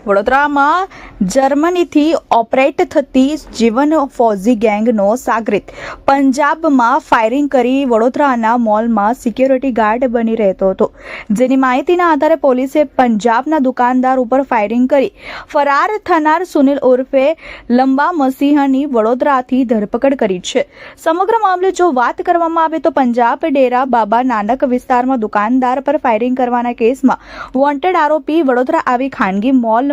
વડોદરામાં જર્મનીથી ઓપરેટ થતી જીવન ફૌજી ગેંગનો સાગરીત પંજાબમાં ફાયરિંગ કરી વડોદરાના મોલમાં સિક્યોરિટી ગાર્ડ બની રહેતો હતો, જેની માહિતીના આધારે પોલીસે પંજાબના દુકાનદાર ઉપર ફાયરિંગ કરી ફરાર થનાર સુનિલ ઉર્ફે લંબા મસીહાની વડોદરાથી ધરપકડ કરી છે। સમગ્ર મામલે જો વાત કરવામાં આવે તો પંજાબ ડેરા બાબા નાનક વિસ્તારમાં દુકાનદાર પર ફાયરિંગ કરવાના કેસમાં વોન્ટેડ આરોપી વડોદરા આવી ખાનગી મોલ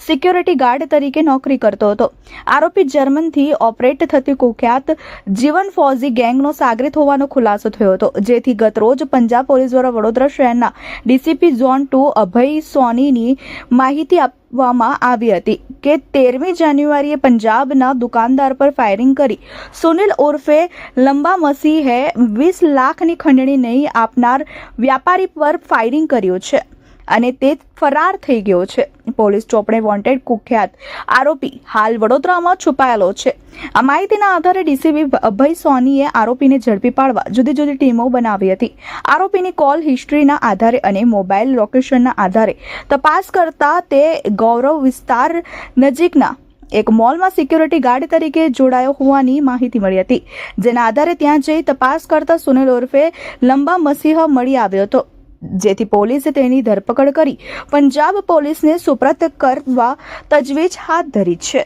સિક્યોરિટી ગાર્ડ તરીકે નોકરી કરતો હતો। આરોપી જર્મનથી ઓપરેટ થતી કુખ્યાત જીવન ફૌજી ગેંગનો સાગરીત હોવાનો ખુલાસો થયો હતો, જેથી ગત રોજ પંજાબ પોલીસ દ્વારા વડોદરા શહેરના ડીસીપી ઝોન 2 અભય સોનીની માહિતી આપવામાં આવી હતી કે 13મી જાન્યુઆરીએ પંજાબના દુકાનદાર પર ફાયરિંગ કરી સુનિલ ઉર્ફે લંબા મસીહે 20 લાખની ખંડણી નહીં આપનાર વ્યાપારી પર ફાયરિંગ કર્યું છે અને તે ફરાર થઈ ગયો છે। પોલીસ ચોપડે વોન્ટેડ કુખ્યાત આરોપી હાલ વડોદરામાં છુપાયેલો છે। આ માહિતીના આધારે ડીસીપી અભય સોનીએ આરોપીને ઝડપી પાડવા જુદી જુદી ટીમો બનાવી હતી। આરોપીની કોલ હિસ્ટ્રીના આધારે અને મોબાઈલ લોકેશનના આધારે તપાસ કરતા તે ગૌરવ વિસ્તાર નજીકના એક મોલમાં સિક્યોરિટી ગાર્ડ તરીકે જોડાયો હોવાની માહિતી મળી હતી, જેના આધારે ત્યાં જઈ તપાસ કરતા સુનિલ ઉર્ફે લંબા મસીહ મળી આવ્યો હતો, જેથી પોલીસે તેની ધરપકડ કરી પંજાબ પોલીસને સુપ્રત કરવા તજવીજ હાથ ધરી છે।